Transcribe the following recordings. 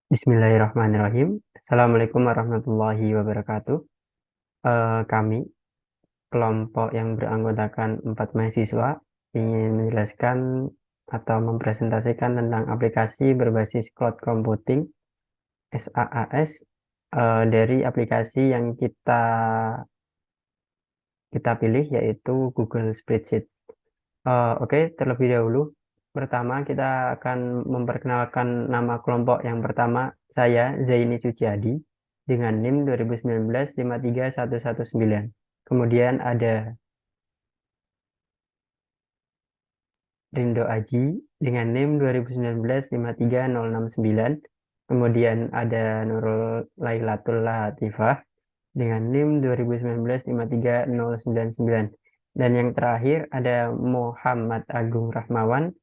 Bismillahirrahmanirrahim. Assalamualaikum warahmatullahi wabarakatuh. Kami, kelompok yang beranggotakan 4 mahasiswa, ingin menjelaskan atau mempresentasikan tentang aplikasi berbasis cloud computing SaaS dari aplikasi yang kita pilih yaitu Google Spreadsheet. Oke, terlebih dahulu, pertama kita akan memperkenalkan nama kelompok yang pertama, saya Zaini Suciadi dengan NIM 2019 53119. Kemudian ada Rindo Aji dengan NIM 2019 53069. Kemudian ada Nurul Lailatul Latifah dengan NIM 2019 53099. Dan yang terakhir ada Muhammad Agung Rahmawan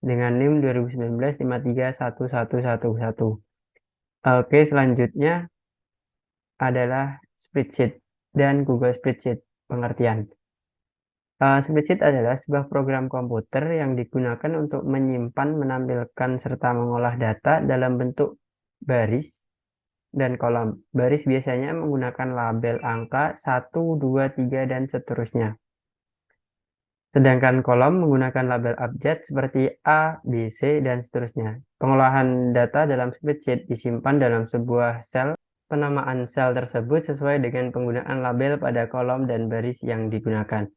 dengan NIM 2019 5311111. Oke, selanjutnya adalah spreadsheet dan Google Spreadsheet. Pengertian. Spreadsheet adalah sebuah program komputer yang digunakan untuk menyimpan, menampilkan, serta mengolah data dalam bentuk baris dan kolom. Baris biasanya menggunakan label angka 1, 2, 3, dan seterusnya. Sedangkan kolom menggunakan label abjad seperti A, B, C, dan seterusnya. Pengolahan data dalam spreadsheet disimpan dalam sebuah sel. Penamaan sel tersebut sesuai dengan penggunaan label pada kolom dan baris yang digunakan.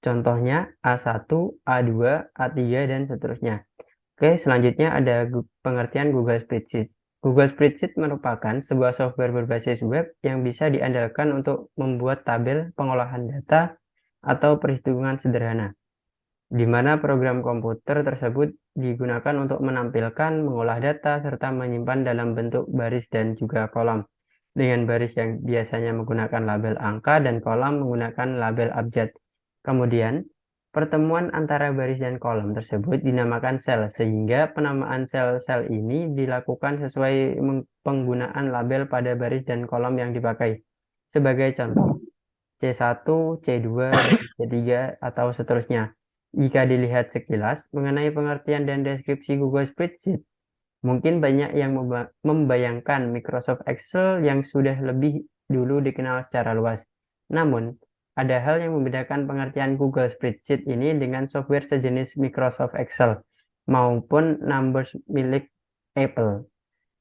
Contohnya A1, A2, A3, dan seterusnya. Oke, selanjutnya ada pengertian Google Spreadsheet. Google Spreadsheet merupakan sebuah software berbasis web yang bisa diandalkan untuk membuat tabel pengolahan data atau perhitungan sederhana, di mana program komputer tersebut digunakan untuk menampilkan, mengolah data, serta menyimpan dalam bentuk baris dan juga kolom. Dengan baris yang biasanya menggunakan label angka dan kolom menggunakan label abjad. Kemudian, pertemuan antara baris dan kolom tersebut dinamakan sel, sehingga penamaan sel-sel ini dilakukan sesuai penggunaan label pada baris dan kolom yang dipakai. Sebagai contoh, C1, C2, dan C3, atau seterusnya. Jika dilihat sekilas mengenai pengertian dan deskripsi Google Spreadsheet, mungkin banyak yang membayangkan Microsoft Excel yang sudah lebih dulu dikenal secara luas. Namun, ada hal yang membedakan pengertian Google Spreadsheet ini dengan software sejenis Microsoft Excel maupun Numbers milik Apple.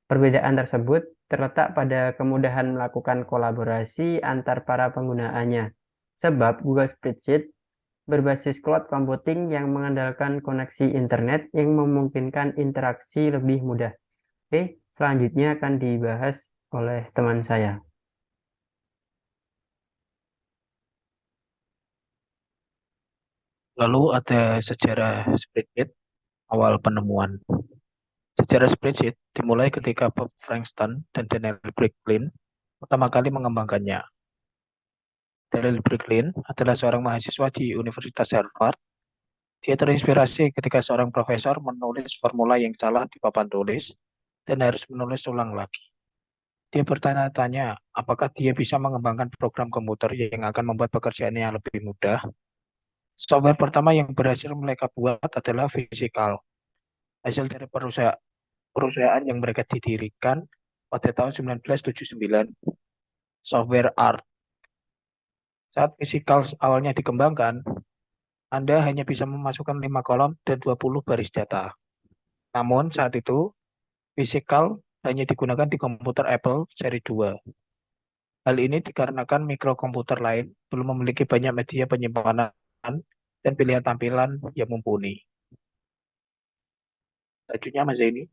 Perbedaan tersebut terletak pada kemudahan melakukan kolaborasi antar para penggunaannya. Sebab Google Spreadsheet berbasis cloud computing yang mengandalkan koneksi internet yang memungkinkan interaksi lebih mudah. Oke, selanjutnya akan dibahas oleh teman saya. Lalu ada sejarah spreadsheet awal penemuan. Sejarah spreadsheet dimulai ketika Bob Frankston dan Daniel Bricklin pertama kali mengembangkannya. Daniel Bricklin adalah seorang mahasiswa di Universitas Harvard. Dia terinspirasi ketika seorang profesor menulis formula yang salah di papan tulis dan harus menulis ulang lagi. Dia bertanya-tanya apakah dia bisa mengembangkan program komputer yang akan membuat pekerjaannya lebih mudah. Software pertama yang berhasil mereka buat adalah Physical, hasil dari perusahaan yang mereka didirikan pada tahun 1979, Software Art. Saat Physical awalnya dikembangkan, Anda hanya bisa memasukkan 5 kolom dan 20 baris data. Namun saat itu, Physical hanya digunakan di komputer Apple seri 2. Hal ini dikarenakan mikrokomputer lain belum memiliki banyak media penyimpanan dan pilihan tampilan yang mumpuni. Selanjutnya Mas Zaini.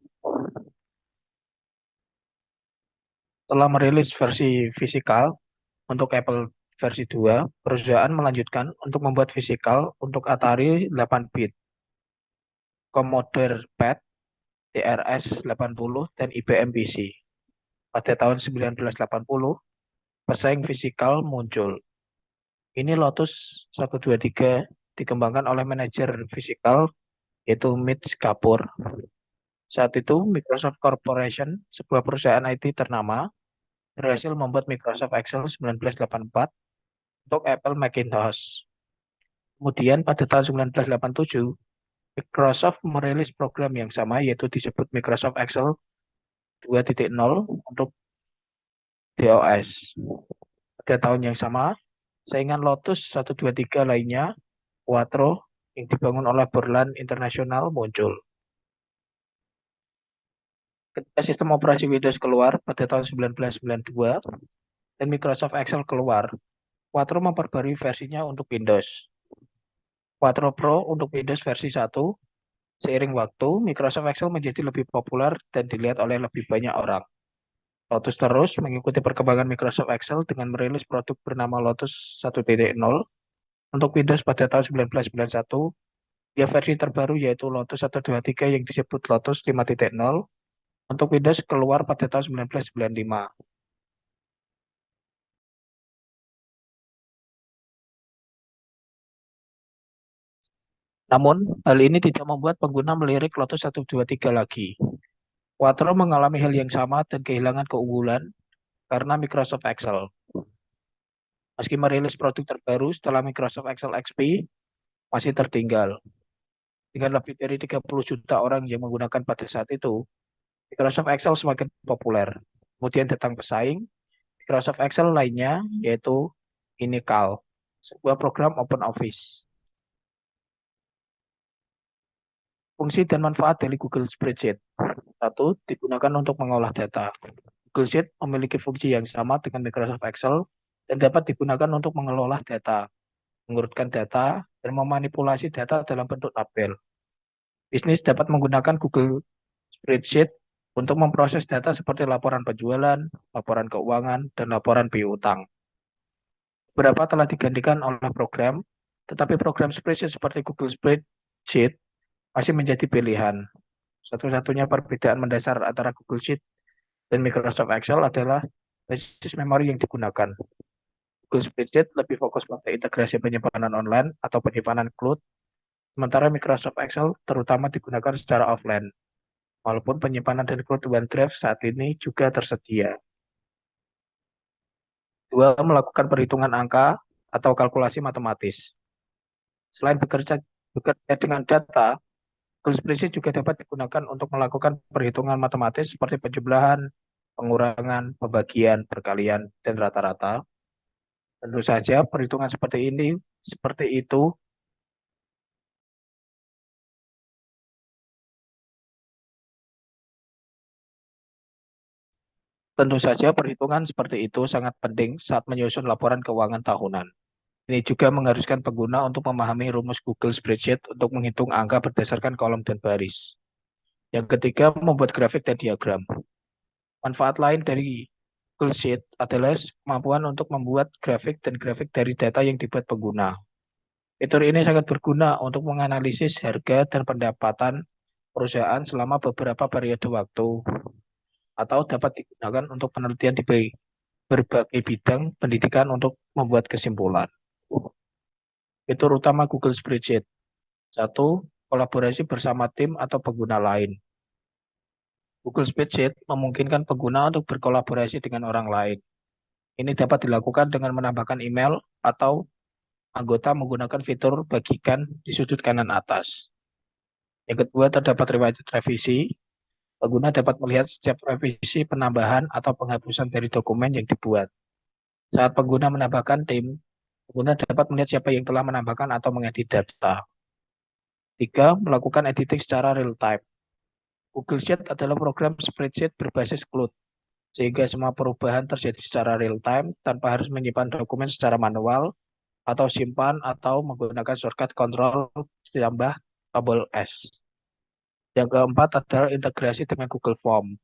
Setelah merilis versi Physical untuk Apple versi 2, perusahaan melanjutkan untuk membuat Physical untuk Atari 8-bit, Commodore PET, TRS-80, dan IBM PC. Pada tahun 1980, pesaing Physical muncul. Ini Lotus 123 dikembangkan oleh manajer Physical, yaitu Mitch Kapur. Saat itu, Microsoft Corporation, sebuah perusahaan IT ternama, berhasil membuat Microsoft Excel 1984 untuk Apple Macintosh. Kemudian pada tahun 1987, Microsoft merilis program yang sama yaitu disebut Microsoft Excel 2.0 untuk DOS. Pada tahun yang sama, saingan Lotus 123 lainnya, Quattro, yang dibangun oleh Borland International muncul. Ketika sistem operasi Windows keluar pada tahun 1992 dan Microsoft Excel keluar, Quattro memperbarui versinya untuk Windows. Quattro Pro untuk Windows versi 1. Seiring waktu, Microsoft Excel menjadi lebih populer dan dilihat oleh lebih banyak orang. Lotus terus mengikuti perkembangan Microsoft Excel dengan merilis produk bernama Lotus 1.0 untuk Windows pada tahun 1991. Ya, versi terbaru yaitu Lotus 123 yang disebut Lotus 5.0 untuk Windows keluar pada tahun 1995. Namun, hal ini tidak membuat pengguna melirik Lotus 123 lagi. Quattro mengalami hal yang sama dan kehilangan keunggulan karena Microsoft Excel. Meski merilis produk terbaru setelah Microsoft Excel XP, masih tertinggal. Dengan lebih dari 30 juta orang yang menggunakan pada saat itu, Microsoft Excel semakin populer. Kemudian datang pesaing Microsoft Excel lainnya, yaitu Inical, sebuah program Open Office. Fungsi dan manfaat dari Google Spreadsheet. Satu, digunakan untuk mengolah data. Google Sheet memiliki fungsi yang sama dengan Microsoft Excel dan dapat digunakan untuk mengelola data, mengurutkan data, dan memanipulasi data dalam bentuk tabel. Bisnis dapat menggunakan Google Spreadsheet untuk memproses data seperti laporan penjualan, laporan keuangan, dan laporan piutang. Beberapa telah digantikan oleh program, tetapi program spreadsheet seperti Google Spreadsheet masih menjadi pilihan. Satu-satunya perbedaan mendasar antara Google Sheet dan Microsoft Excel adalah basis memori yang digunakan. Google Spreadsheet lebih fokus pada integrasi penyimpanan online atau penyimpanan cloud, sementara Microsoft Excel terutama digunakan secara offline, walaupun penyimpanan dan cloud OneDrive saat ini juga tersedia. Dua, melakukan perhitungan angka atau kalkulasi matematis. Selain bekerja dengan data, Google Spreadsheet juga dapat digunakan untuk melakukan perhitungan matematis seperti penjumlahan, pengurangan, pembagian, perkalian, dan rata-rata. Tentu saja perhitungan seperti itu, tentu saja perhitungan seperti itu sangat penting saat menyusun laporan keuangan tahunan. Ini juga mengharuskan pengguna untuk memahami rumus Google Spreadsheet untuk menghitung angka berdasarkan kolom dan baris. Yang ketiga, membuat grafik dan diagram. Manfaat lain dari Google Sheet adalah kemampuan untuk membuat grafik dan grafik dari data yang dibuat pengguna. Fitur ini sangat berguna untuk menganalisis harga dan pendapatan perusahaan selama beberapa periode waktu, atau dapat digunakan untuk penelitian di berbagai bidang pendidikan untuk membuat kesimpulan. Fitur utama Google Spreadsheet. Satu, kolaborasi bersama tim atau pengguna lain. Google Spreadsheet memungkinkan pengguna untuk berkolaborasi dengan orang lain. Ini dapat dilakukan dengan menambahkan email atau anggota menggunakan fitur bagikan di sudut kanan atas. Yang kedua, terdapat riwayat revisi. Pengguna dapat melihat setiap revisi, penambahan, atau penghapusan dari dokumen yang dibuat. Saat pengguna menambahkan tim, pengguna dapat melihat siapa yang telah menambahkan atau mengedit data. Tiga, melakukan editing secara real-time. Google Sheet adalah program spreadsheet berbasis cloud, sehingga semua perubahan terjadi secara real-time tanpa harus menyimpan dokumen secara manual atau simpan atau menggunakan shortcut control ditambah tombol S. Yang keempat adalah integrasi dengan Google Form.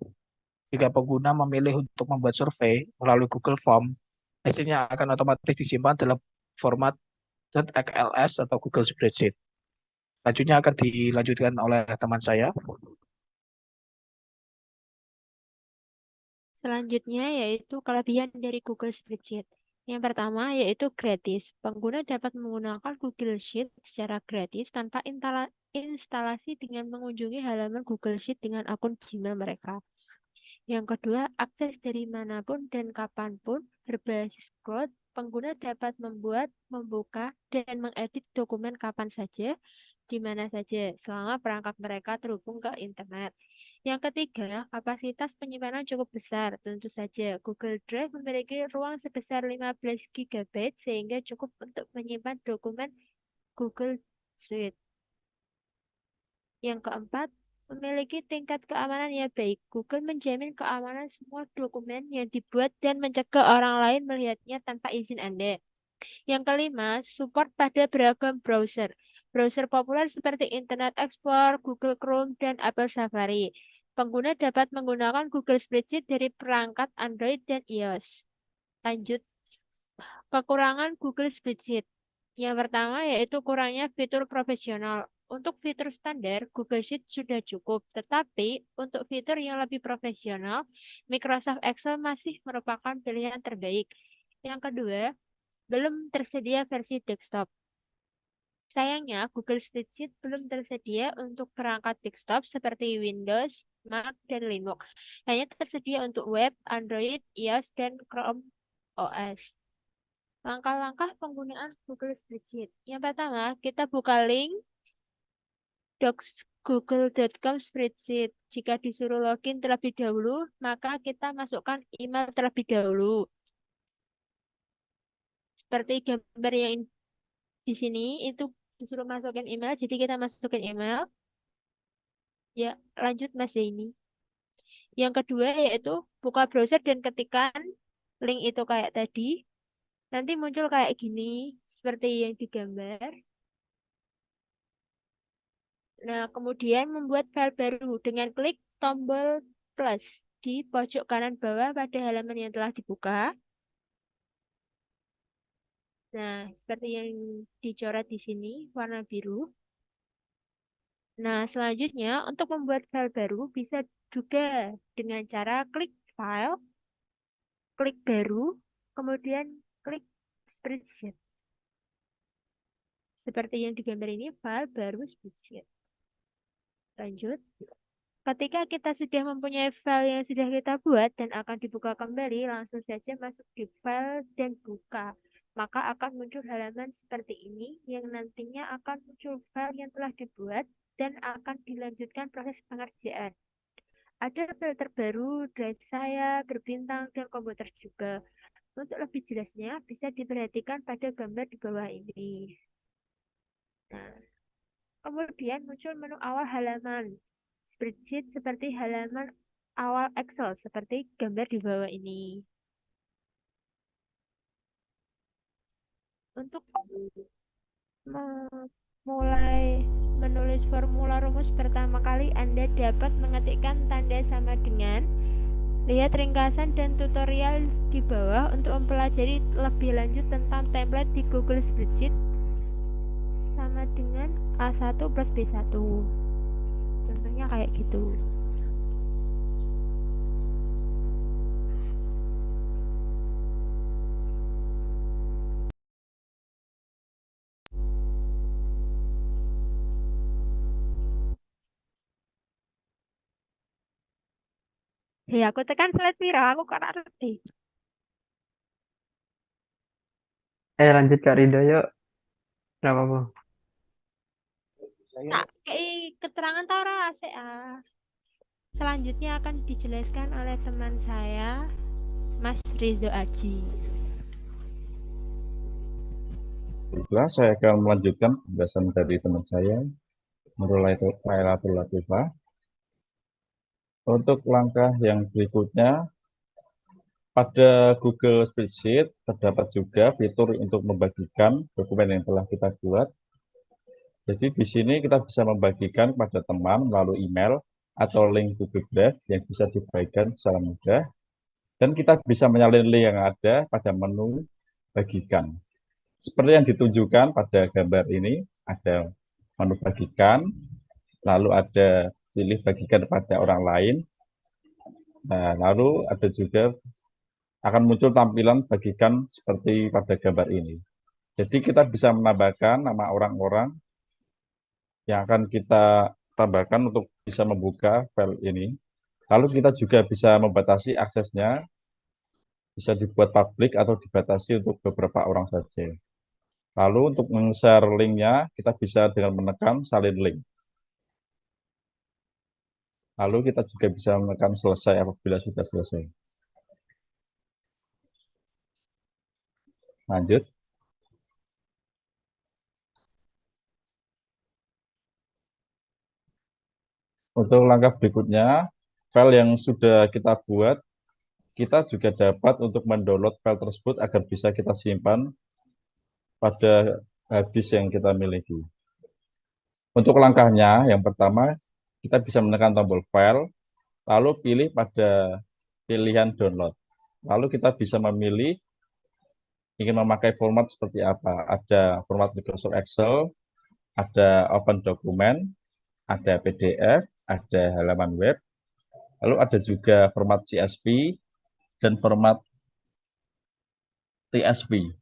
Jika pengguna memilih untuk membuat survei melalui Google Form, hasilnya akan otomatis disimpan dalam format .xls atau Google Spreadsheet. Selanjutnya akan dilanjutkan oleh teman saya. Selanjutnya yaitu kelebihan dari Google Spreadsheet. Yang pertama yaitu gratis. Pengguna dapat menggunakan Google Sheet secara gratis tanpa instalasi dengan mengunjungi halaman Google Sheet dengan akun Gmail mereka. Yang kedua, akses dari manapun dan kapanpun berbasis cloud. Pengguna dapat membuat, membuka, dan mengedit dokumen kapan saja, di mana saja, selama perangkat mereka terhubung ke internet. Yang ketiga, kapasitas penyimpanan cukup besar. Tentu saja, Google Drive memiliki ruang sebesar 15 GB sehingga cukup untuk menyimpan dokumen Google Suite. Yang keempat, memiliki tingkat keamanan yang baik. Google menjamin keamanan semua dokumen yang dibuat dan mencegah orang lain melihatnya tanpa izin Anda. Yang kelima, support pada beragam browser. Browser populer seperti Internet Explorer, Google Chrome, dan Apple Safari. Pengguna dapat menggunakan Google Spreadsheet dari perangkat Android dan iOS. Lanjut, kekurangan Google Spreadsheet. Yang pertama yaitu kurangnya fitur profesional. Untuk fitur standar, Google Sheet sudah cukup, tetapi untuk fitur yang lebih profesional, Microsoft Excel masih merupakan pilihan terbaik. Yang kedua, belum tersedia versi desktop. Sayangnya, Google Spreadsheet belum tersedia untuk perangkat desktop seperti Windows, Mac, dan Linux. Hanya tersedia untuk web, Android, iOS, dan Chrome OS. Langkah-langkah penggunaan Google Spreadsheet. Yang pertama, kita buka link docs.google.com spreadsheet. Jika disuruh login terlebih dahulu, maka kita masukkan email terlebih dahulu. Seperti gambar yang di sini, itu disuruh masukin email, jadi kita masukin email. Ya, lanjut Mas Zaini. Yang kedua yaitu buka browser dan ketikkan link itu kayak tadi. Nanti muncul kayak gini, seperti yang digambar. Nah, kemudian membuat file baru dengan klik tombol plus di pojok kanan bawah pada halaman yang telah dibuka. Nah, seperti yang dicoret di sini, warna biru. Nah, selanjutnya untuk membuat file baru bisa juga dengan cara klik file, klik baru, kemudian klik spreadsheet. Seperti yang digambar ini, file baru spreadsheet. Lanjut. Ketika kita sudah mempunyai file yang sudah kita buat dan akan dibuka kembali, langsung saja masuk di file dan buka. Maka akan muncul halaman seperti ini yang nantinya akan muncul file yang telah dibuat dan akan dilanjutkan proses pengerjaan. Ada filter baru, drive saya, berbintang, dan komputer juga. Untuk lebih jelasnya, bisa diperhatikan pada gambar di bawah ini. Nah, kemudian muncul menu awal halaman. Spreadsheet seperti halaman awal Excel, seperti gambar di bawah ini. Untuk mulai menulis formula rumus pertama kali, Anda dapat mengetikkan tanda sama dengan. Lihat ringkasan dan tutorial di bawah untuk mempelajari lebih lanjut tentang template di Google Spreadsheet sama dengan A1 plus B1. Contohnya kayak gitu. Hei, aku tekan slide pira, aku kan ngerti. Lanjut Kak Rido yuk. Gak apa-apa. Tak kayak keterangan tau ora sih, Selanjutnya akan dijelaskan oleh teman saya, Mas Rizo Aji. Baiklah, saya akan melanjutkan penjelasan dari teman saya, Nurul Lailatul Latifah. Untuk langkah yang berikutnya, pada Google Spreadsheet terdapat juga fitur untuk membagikan dokumen yang telah kita buat. Jadi di sini kita bisa membagikan pada teman melalui email atau link Google Drive yang bisa dibagikan secara mudah. Dan kita bisa menyalin link yang ada pada menu bagikan. Seperti yang ditunjukkan pada gambar ini, ada menu bagikan, lalu ada pilih bagikan pada orang lain, nah, lalu ada juga akan muncul tampilan bagikan seperti pada gambar ini. Jadi kita bisa menambahkan nama orang-orang yang akan kita tambahkan untuk bisa membuka file ini. Lalu kita juga bisa membatasi aksesnya, bisa dibuat publik atau dibatasi untuk beberapa orang saja. Lalu untuk men-share linknya, kita bisa dengan menekan salin link. Lalu kita juga bisa menekan selesai apabila sudah selesai. Lanjut. Untuk langkah berikutnya, file yang sudah kita buat, kita juga dapat untuk mendownload file tersebut agar bisa kita simpan pada hard disk yang kita miliki. Untuk langkahnya, yang pertama, kita bisa menekan tombol file, lalu pilih pada pilihan download. Lalu kita bisa memilih ingin memakai format seperti apa. Ada format Microsoft Excel, ada Open Document, ada PDF, ada halaman web, lalu ada juga format CSV dan format TSV.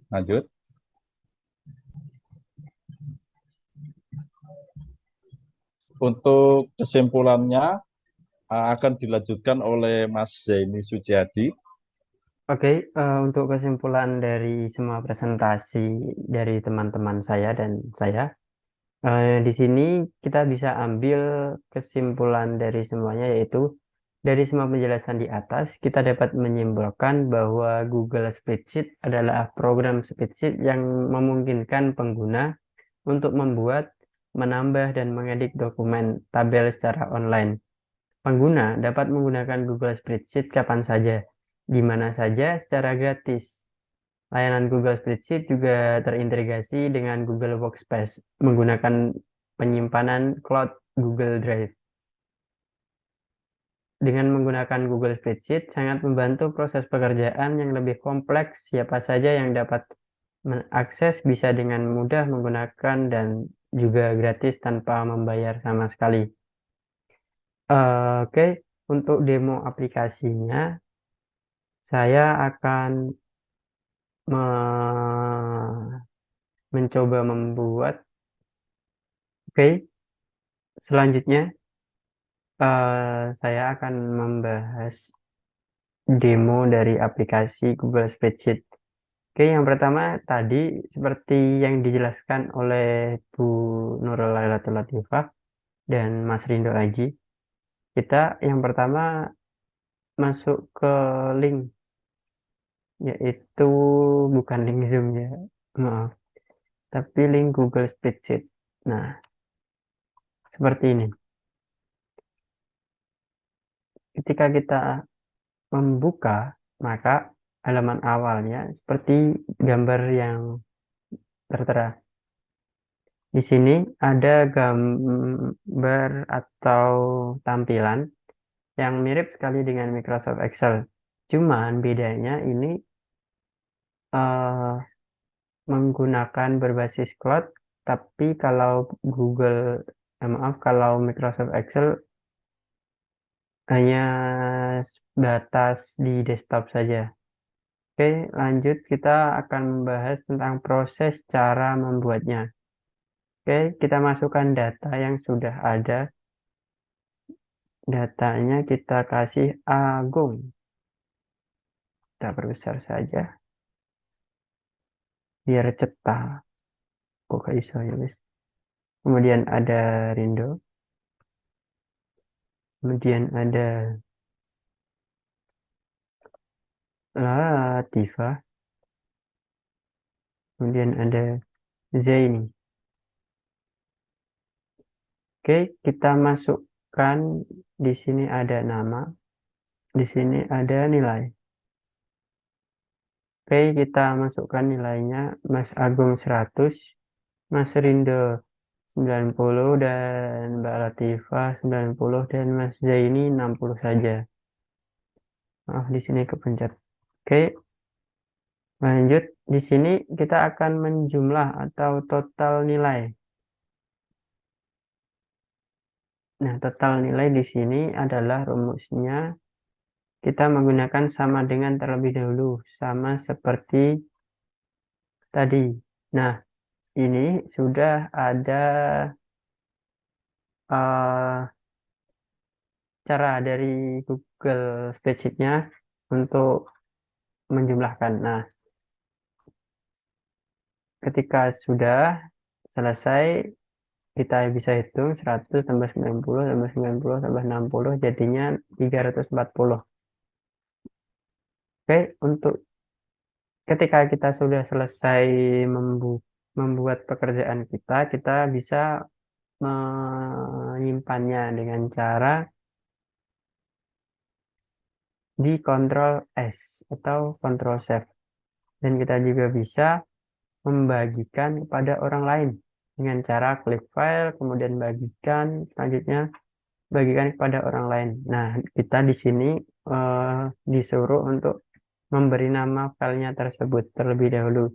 Lanjut. Untuk kesimpulannya akan dilanjutkan oleh Mas Zaini Suciadi. Oke, untuk kesimpulan dari semua presentasi dari teman-teman saya dan saya, di sini kita bisa ambil kesimpulan dari semuanya, yaitu dari semua penjelasan di atas, kita dapat menyimpulkan bahwa Google Spreadsheet adalah program spreadsheet yang memungkinkan pengguna untuk membuat, menambah, dan mengedit dokumen tabel secara online. Pengguna dapat menggunakan Google Spreadsheet kapan saja, di mana saja secara gratis. Layanan Google Spreadsheet juga terintegrasi dengan Google Workspace menggunakan penyimpanan cloud Google Drive. Dengan menggunakan Google Spreadsheet sangat membantu proses pekerjaan yang lebih kompleks. Siapa saja yang dapat mengakses bisa dengan mudah menggunakan dan juga gratis tanpa membayar sama sekali. Oke, untuk demo aplikasinya, saya akan mencoba membuat. Oke, selanjutnya saya akan membahas demo dari aplikasi Google Spreadsheet. Oke, yang pertama tadi seperti yang dijelaskan oleh Bu Nurul Lailatul Latifah dan Mas Rindo Aji, kita yang pertama masuk ke link, yaitu bukan link Zoom ya, maaf, tapi link Google Spreadsheet. Nah, seperti ini. Ketika kita membuka, maka halaman awalnya seperti gambar yang tertera. Di sini ada gambar atau tampilan yang mirip sekali dengan Microsoft Excel. Cuman bedanya ini menggunakan berbasis cloud, tapi kalau kalau Microsoft Excel hanya batas di desktop saja. Oke, lanjut kita akan membahas tentang proses cara membuatnya. Oke, kita masukkan data yang sudah ada. Datanya kita kasih Agung. Kita perbesar saja. Biar cetak. Kok gak iso ya, guys. Kemudian ada Rindo. Kemudian ada Latifah. Kemudian ada Zaini. Oke, kita masukkan di sini ada nama. Di sini ada nilai. Oke, kita masukkan nilainya. Mas Agung 100, Mas Rindo 90, dan Mbak Latifah 90, dan Mas Zaini 60 saja. Maaf, di sini kepencet. Oke, lanjut. Di sini kita akan menjumlah atau total nilai. Nah, total nilai di sini adalah rumusnya. Kita menggunakan sama dengan terlebih dahulu, sama seperti tadi. Nah, ini sudah ada cara dari Google Spreadsheet-nya untuk menjumlahkan. Nah, ketika sudah selesai, kita bisa hitung 100 tambah 90 tambah 90 tambah 60 jadinya 340. Oke, untuk ketika kita sudah selesai membuat pekerjaan kita bisa menyimpannya dengan cara di Ctrl S atau Ctrl Shift. Dan kita juga bisa membagikan kepada orang lain dengan cara klik file, kemudian bagikan, selanjutnya bagikan kepada orang lain. Nah, kita di sini disuruh untuk memberi nama filenya tersebut terlebih dahulu.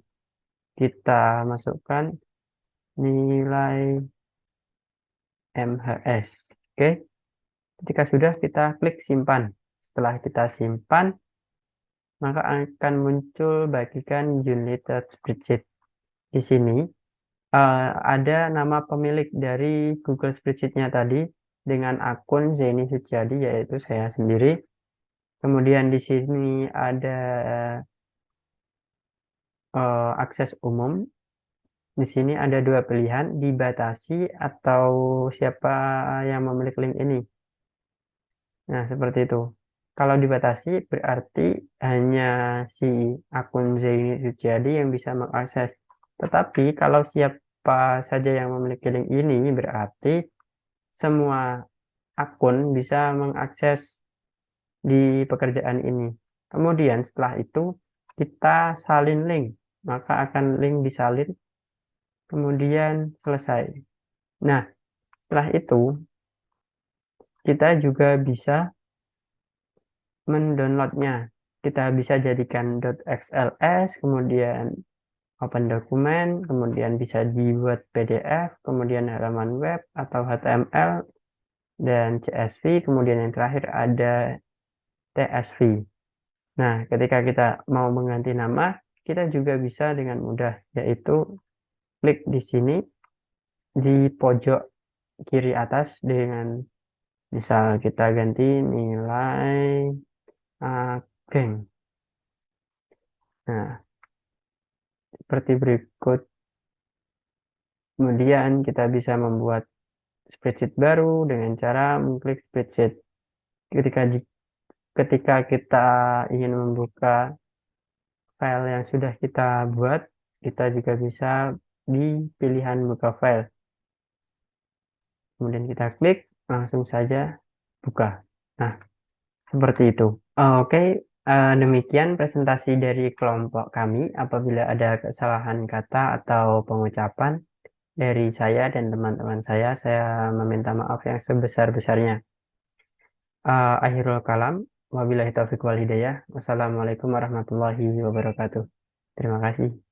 Kita masukkan nilai MHS. Oke. Ketika sudah, kita klik simpan. Setelah kita simpan, maka akan muncul bagikan Unlisted Spreadsheet. Di sini ada nama pemilik dari Google Spreadsheet-nya tadi dengan akun Zeni Suciadi, yaitu saya sendiri. Kemudian di sini ada akses umum. Di sini ada dua pilihan, dibatasi atau siapa yang memiliki link ini. Nah, seperti itu. Kalau dibatasi berarti hanya si akun Zeni Suciadi yang bisa mengakses. Tetapi kalau siapa saja yang memiliki link ini berarti semua akun bisa mengakses di pekerjaan ini. Kemudian setelah itu kita salin link, maka akan link disalin, kemudian selesai. Nah, setelah itu kita juga bisa mendownloadnya. Kita bisa jadikan .xls, kemudian open dokumen, kemudian bisa dibuat PDF, kemudian halaman web atau HTML, dan CSV, kemudian yang terakhir ada TSV. Nah, ketika kita mau mengganti nama, kita juga bisa dengan mudah, yaitu klik di sini di pojok kiri atas dengan misal kita ganti nilai Ageng. Nah, seperti berikut. Kemudian kita bisa membuat spreadsheet baru dengan cara mengklik spreadsheet. Ketika kita ingin membuka file yang sudah kita buat, kita juga bisa di pilihan buka file. Kemudian kita klik, langsung saja buka. Nah, seperti itu. Oke, demikian presentasi dari kelompok kami. Apabila ada kesalahan kata atau pengucapan dari saya dan teman-teman saya meminta maaf yang sebesar-besarnya. Akhirul kalam, wabillahi taufiq wal hidayah. Wassalamualaikum warahmatullahi wabarakatuh. Terima kasih.